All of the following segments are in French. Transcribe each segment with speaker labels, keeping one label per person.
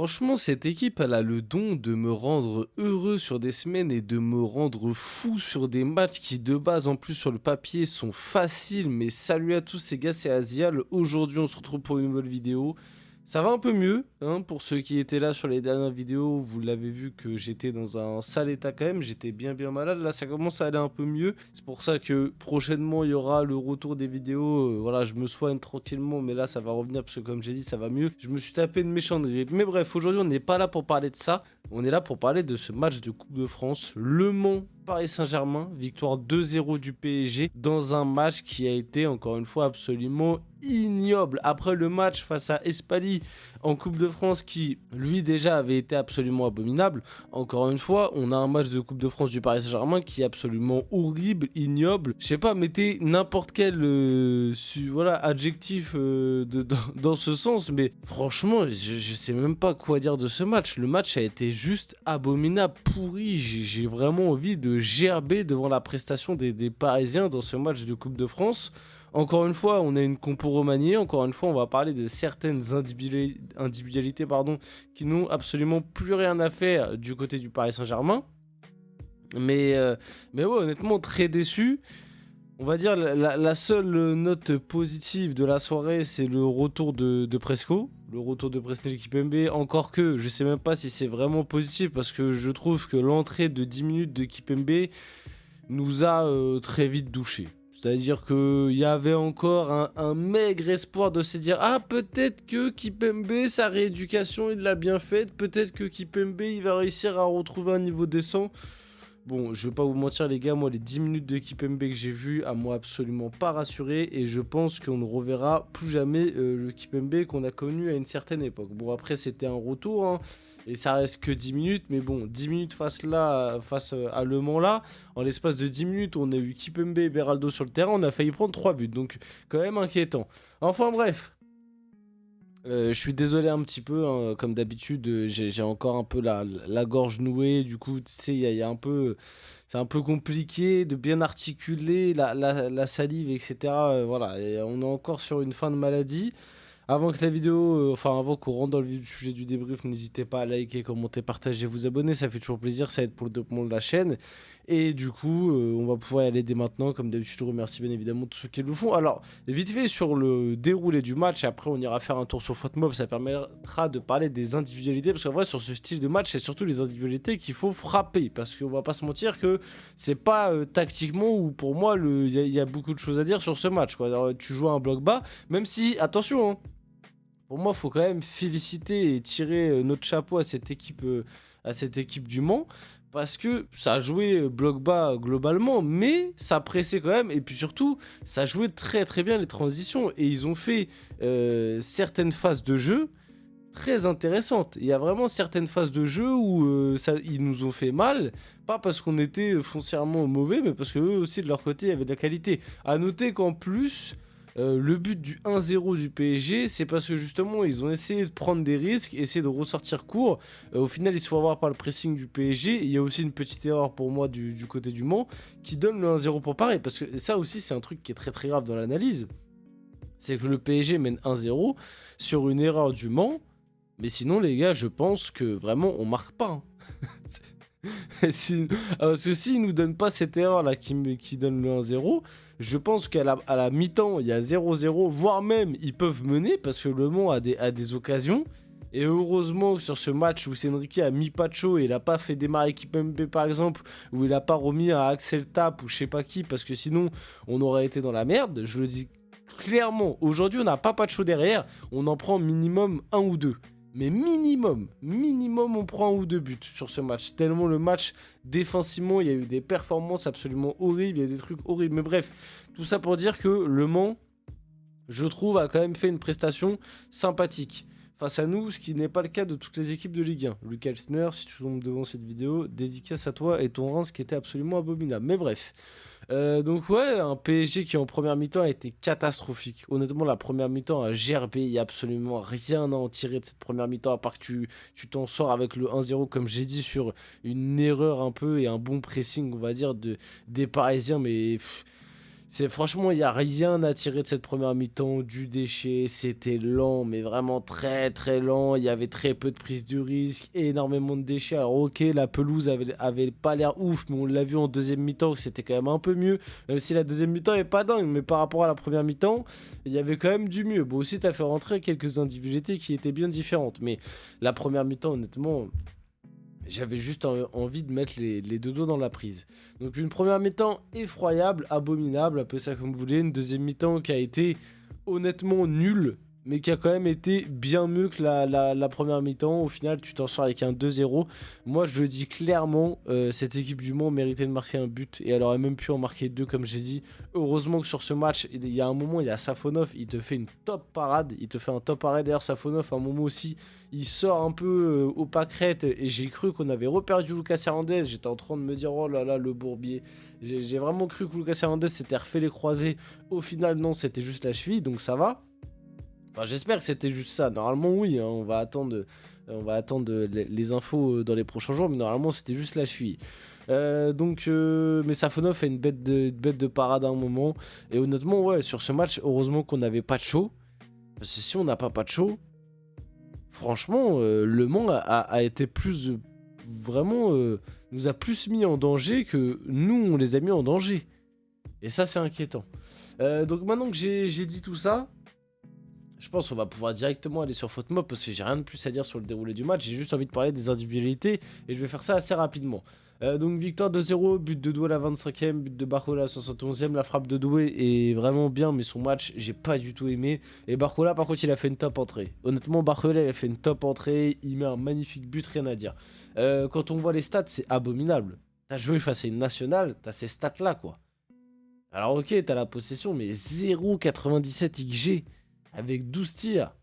Speaker 1: Franchement, cette équipe, elle a le don de me rendre heureux sur des semaines et de me rendre fou sur des matchs qui, de base, en plus, sur le papier, sont faciles. Mais salut à tous, les gars, c'est Asial. Aujourd'hui, on se retrouve pour une nouvelle vidéo. Ça va un peu mieux, hein, pour ceux qui étaient là sur les dernières vidéos, vous l'avez vu que j'étais dans un sale état quand même, j'étais bien malade, là ça commence à aller un peu mieux, c'est pour ça que prochainement il y aura le retour des vidéos, voilà je me soigne tranquillement, mais là ça va revenir parce que comme j'ai dit ça va mieux, je me suis tapé une méchante grippe, mais bref aujourd'hui on n'est pas là pour parler de ça, on est là pour parler de ce match de Coupe de France, Le Mans Paris Saint-Germain, victoire 2-0 du PSG dans un match qui a été encore une fois absolument ignoble. Après le match face à Espali en Coupe de France qui lui déjà avait été absolument abominable, encore une fois on a un match de Coupe de France du Paris Saint-Germain qui est absolument horrible, ignoble. Je sais pas, mettez n'importe quel voilà, adjectif dans ce sens, mais franchement je sais même pas quoi dire de ce match. Le match a été juste abominable, pourri. J'ai vraiment envie de gerber devant la prestation des Parisiens dans ce match de Coupe de France. Encore une fois, on a une compo remaniée. Encore une fois, on va parler de certaines individualités qui n'ont absolument plus rien à faire du côté du Paris Saint-Germain. Mais ouais, honnêtement, très déçu. On va dire la seule note positive de la soirée, c'est le retour de Presco. Le retour de Presnel Kimpembe. Encore que, je sais même pas si c'est vraiment positif parce que je trouve que l'entrée de 10 minutes de Kimpembe nous a très vite douché. C'est-à-dire qu'il y avait encore un maigre espoir de se dire « Ah, peut-être que Kimpembe, sa rééducation, il l'a bien faite. Peut-être que Kimpembe, il va réussir à retrouver un niveau décent. » Bon, je vais pas vous mentir les gars, moi les 10 minutes de Kimpembe que j'ai vu à moi absolument pas rassuré et je pense qu'on ne reverra plus jamais le Kimpembe qu'on a connu à une certaine époque. Bon après c'était un retour hein, et ça reste que 10 minutes, mais bon 10 minutes face à Le Mans là, en l'espace de 10 minutes on a eu Kimpembe et Beraldo sur le terrain, on a failli prendre 3 buts, donc quand même inquiétant. Enfin bref. Je suis désolé un petit peu, hein, comme d'habitude, j'ai encore un peu la gorge nouée, du coup, tu sais, il y a un peu, c'est un peu compliqué de bien articuler la salive, etc. Voilà, et on est encore sur une fin de maladie. Avant que la vidéo, avant qu'on rentre dans le vif du sujet du débrief, n'hésitez pas à liker, commenter, partager, vous abonner, ça fait toujours plaisir, ça aide pour le développement de la chaîne. Et du coup, on va pouvoir y aller dès maintenant, comme d'habitude, je remercie bien évidemment tous ceux qui le font. Alors, vite fait sur le déroulé du match, et après on ira faire un tour sur FotMob, ça permettra de parler des individualités, parce qu'en vrai, sur ce style de match, c'est surtout les individualités qu'il faut frapper, parce qu'on va pas se mentir que c'est pas tactiquement, ou pour moi, il y a beaucoup de choses à dire sur ce match, quoi. Alors, tu joues à un bloc bas, même si, attention, hein, pour moi, il faut quand même féliciter et tirer notre chapeau à cette équipe du Mans. Parce que ça a joué bloc bas globalement, mais ça pressait quand même. Et puis surtout, ça jouait très très bien les transitions. Et ils ont fait certaines phases de jeu très intéressantes. Il y a vraiment certaines phases de jeu où ils nous ont fait mal. Pas parce qu'on était foncièrement mauvais, mais parce qu'eux aussi de leur côté, il y avait de la qualité. À noter qu'en plus... le but du 1-0 du PSG, c'est parce que justement ils ont essayé de prendre des risques, essayer de ressortir court. Au final, ils se font avoir par le pressing du PSG. Il y a aussi une petite erreur pour moi du côté du Mans qui donne le 1-0 pour Paris. Parce que ça aussi, c'est un truc qui est très très grave dans l'analyse. C'est que le PSG mène 1-0 sur une erreur du Mans. Mais sinon, les gars, je pense que vraiment on marque pas. Hein. Parce que s'ils nous donnent pas cette erreur là qui donne le 1-0, je pense qu'à la mi-temps il y a 0-0, voire même ils peuvent mener parce que Le Mans a des occasions. Et heureusement sur ce match où Enrique a mis Pacho et il a pas fait démarrer Kimpembe par exemple, où il a pas remis à Axel Tap ou je sais pas qui, parce que sinon on aurait été dans la merde. Je le dis clairement, aujourd'hui on n'a pas Pacho derrière, on en prend minimum un ou deux. Mais minimum, on prend un ou deux buts sur ce match. Tellement le match, défensivement, il y a eu des performances absolument horribles, il y a des trucs horribles. Mais bref, tout ça pour dire que Le Mans, je trouve, a quand même fait une prestation sympathique face à nous, ce qui n'est pas le cas de toutes les équipes de Ligue 1. Lucas Elsner, si tu tombes devant cette vidéo, dédicace à toi et ton Reims qui était absolument abominable. Mais bref. Donc ouais, un PSG qui en première mi-temps a été catastrophique. Honnêtement, la première mi-temps a gerbé, il n'y a absolument rien à en tirer de cette première mi-temps, à part que tu t'en sors avec le 1-0, comme j'ai dit, sur une erreur un peu et un bon pressing, on va dire, des Parisiens, mais... Franchement, il n'y a rien à tirer de cette première mi-temps, du déchet, c'était lent, mais vraiment très très lent, il y avait très peu de prise de risque, énormément de déchets. Alors ok, la pelouse avait pas l'air ouf, mais on l'a vu en deuxième mi-temps que c'était quand même un peu mieux, même si la deuxième mi-temps est pas dingue, mais par rapport à la première mi-temps, il y avait quand même du mieux. Bon aussi, t'as fait rentrer quelques individualités qui étaient bien différentes, mais la première mi-temps, honnêtement... J'avais juste envie de mettre les deux doigts dans la prise. Donc une première mi-temps effroyable, abominable, appelez ça comme vous voulez. Une deuxième mi-temps qui a été honnêtement nulle, mais qui a quand même été bien mieux que la première mi-temps. Au final, tu t'en sors avec un 2-0. Moi, je le dis clairement, cette équipe du Mans méritait de marquer un but. Et elle aurait même pu en marquer deux, comme j'ai dit. Heureusement que sur ce match, il y a un moment, il y a Safonov, il te fait une top parade. Il te fait un top parade. D'ailleurs, Safonov, à un moment aussi, il sort un peu au pâquerette. Et j'ai cru qu'on avait reperdu Lucas Hernandez. J'étais en train de me dire, oh là là, le bourbier. J'ai vraiment cru que Lucas Hernandez s'était refait les croisés. Au final, non, c'était juste la cheville, donc ça va. Enfin, j'espère que c'était juste ça. Normalement, oui, hein, on va attendre les infos dans les prochains jours, mais normalement, c'était juste la cheville. Mais Safonov fait une bête de parade à un moment. Et honnêtement, ouais, sur ce match, heureusement qu'on n'avait pas de show. Parce que si on n'a pas de show, franchement, Le Mans a été plus... vraiment... nous a plus mis en danger que nous, on les a mis en danger. Et ça, c'est inquiétant. Donc maintenant que j'ai dit tout ça, je pense qu'on va pouvoir directement aller sur FautMob parce que j'ai rien de plus à dire sur le déroulé du match. J'ai juste envie de parler des individualités et je vais faire ça assez rapidement. Donc victoire 2-0, but de Doué à la 25e, but de Barcola à la 71e. La frappe de Doué est vraiment bien, mais son match, j'ai pas du tout aimé. Et Barcola, par contre, il a fait une top entrée. Honnêtement, Barcola, il a fait une top entrée. Il met un magnifique but, rien à dire. Quand on voit les stats, c'est abominable. T'as joué face à une nationale, t'as ces stats-là, quoi. Alors ok, t'as la possession, mais 0,97 XG avec 12 tirs.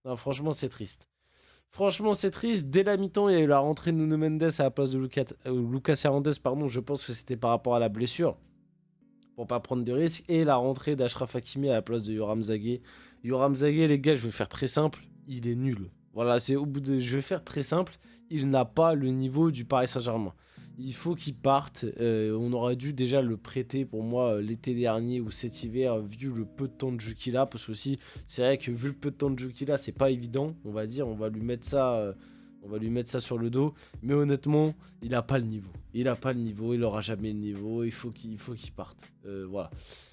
Speaker 1: Non, franchement, c'est triste. Franchement, c'est triste. Dès la mi-temps, il y a eu la rentrée de Nuno Mendes à la place de Lucas Hernandez, pardon. Je pense que c'était par rapport à la blessure, pour pas prendre de risques. Et la rentrée d'Achraf Hakimi à la place de Yoram Zagué. Yoram Zagué, les gars, je vais faire très simple. Il est nul. Voilà, c'est au bout de... Je vais faire très simple. Il n'a pas le niveau du Paris Saint-Germain. Il faut qu'il parte. On aurait dû déjà le prêter pour moi l'été dernier ou cet hiver, vu le peu de temps de jeu qu'il a. Parce que aussi, c'est vrai que vu le peu de temps de jeu qu'il a, c'est pas évident. On va dire, on va lui mettre ça sur le dos. Mais honnêtement, il a pas le niveau. Il a pas le niveau, il aura jamais le niveau. Il faut qu'il parte. Voilà.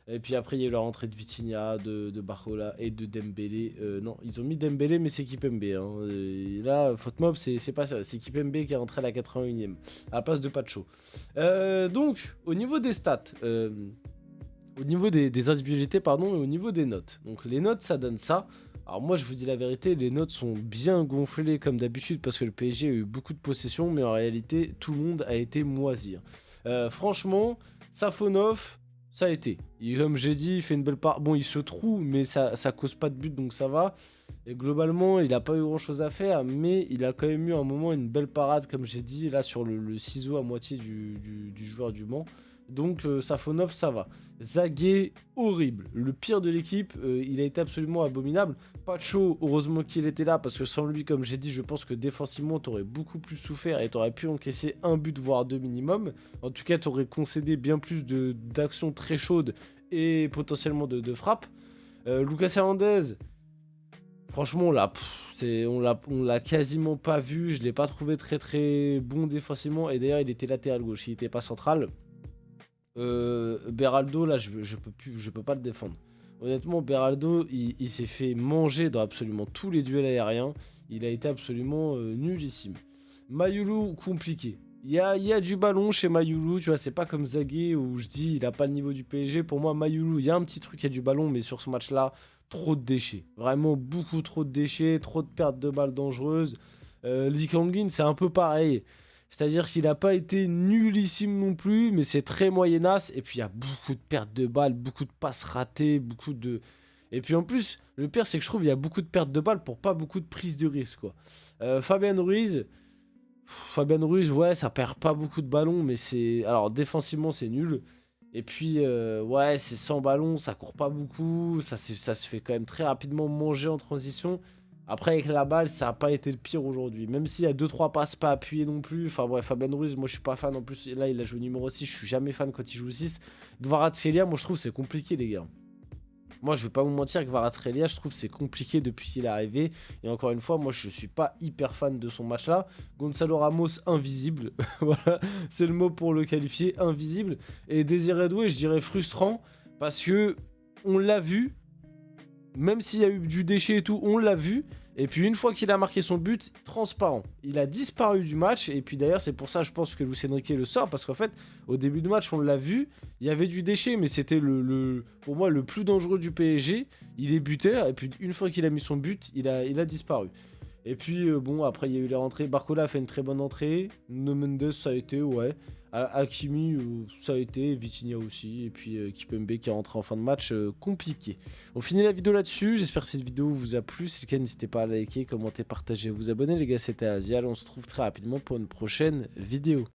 Speaker 1: Et puis après, il y a eu la rentrée de Vitinha, de Barcola et de Dembélé. Non, ils ont mis Dembélé, mais c'est Kipembe. Hein. Et là, FautMob, c'est pas ça. C'est Kipembe qui est rentré à la 81e, à la place de Pacho. Donc, au niveau des stats, au niveau des individualités, pardon, et au niveau des notes. Donc, les notes, ça donne ça. Alors moi, je vous dis la vérité, les notes sont bien gonflées comme d'habitude parce que le PSG a eu beaucoup de possession, mais en réalité, tout le monde a été moisi. Franchement, Safonov... ça a été. Comme j'ai dit, il fait une belle part. Bon, il se trouve, mais ça cause pas de but, donc ça va. Et globalement, il a pas eu grand chose à faire, mais il a quand même eu un moment une belle parade, comme j'ai dit, là sur le ciseau à moitié du joueur du Mans. Donc Safonov, ça va. Zagué, horrible. Le pire de l'équipe, il a été absolument abominable. Pacho, heureusement qu'il était là, parce que sans lui, comme j'ai dit, je pense que défensivement, t'aurais beaucoup plus souffert et t'aurais pu encaisser un but, voire deux minimum. En tout cas, t'aurais concédé bien plus d'actions très chaudes et potentiellement de frappes. Lucas Hernandez, franchement, on l'a quasiment pas vu. Je l'ai pas trouvé très très bon défensivement. Et d'ailleurs, il était latéral gauche, il était pas central. Beraldo, là, je peux pas le défendre. Honnêtement, Beraldo, il s'est fait manger dans absolument tous les duels aériens. Il a été absolument nullissime. Mayulu, compliqué. Il y a du ballon chez Mayulu, tu vois, c'est pas comme Zagué où je dis il a pas le niveau du PSG. Pour moi, Mayulu, il y a un petit truc, il y a du ballon, mais sur ce match-là, trop de déchets. Vraiment beaucoup trop de déchets, trop de pertes de balles dangereuses. Lee Kangin, c'est un peu pareil. C'est-à-dire qu'il n'a pas été nullissime non plus, mais c'est très moyennasse. Et puis il y a beaucoup de pertes de balles, beaucoup de passes ratées, beaucoup de... Et puis en plus, le pire c'est que je trouve qu'il y a beaucoup de pertes de balles pour pas beaucoup de prise de risque, quoi. Fabien Ruiz, ouais, ça perd pas beaucoup de ballons, mais c'est... Alors défensivement c'est nul. Et puis, ouais, c'est sans ballon, ça court pas beaucoup, ça se fait quand même très rapidement manger en transition. Après, avec la balle, ça n'a pas été le pire aujourd'hui. Même s'il y a 2-3 passes pas appuyées non plus. Enfin bref, Fabien Ruiz, moi je suis pas fan. En plus, là, il a joué numéro 6. Je suis jamais fan quand il joue 6. Kvaratskhelia, moi je trouve c'est compliqué, les gars. Moi, je vais pas vous mentir, Kvaratskhelia, je trouve c'est compliqué depuis qu'il est arrivé. Et encore une fois, moi, je suis pas hyper fan de son match-là. Gonzalo Ramos, invisible. Voilà, c'est le mot pour le qualifier, invisible. Et Désiré Doué, je dirais frustrant, parce que on l'a vu, même s'il y a eu du déchet et tout, on l'a vu. Et puis une fois qu'il a marqué son but, transparent. Il a disparu du match. Et puis d'ailleurs, c'est pour ça, je pense que Luis Enrique le sort. Parce qu'en fait, au début du match, on l'a vu. Il y avait du déchet, mais c'était pour moi le plus dangereux du PSG. Il est buteur. Et puis une fois qu'il a mis son but, il a disparu. Et puis bon, après, il y a eu les rentrées. Barcola a fait une très bonne entrée. No Mendes, ça a été, ouais. Hakimi, ça a été, Vitinha aussi, et puis Kipembe qui est rentré en fin de match, compliqué. On finit la vidéo là-dessus, j'espère que cette vidéo vous a plu, si c'est le cas n'hésitez pas à liker, commenter, partager, vous abonner les gars, c'était Azial, on se retrouve très rapidement pour une prochaine vidéo.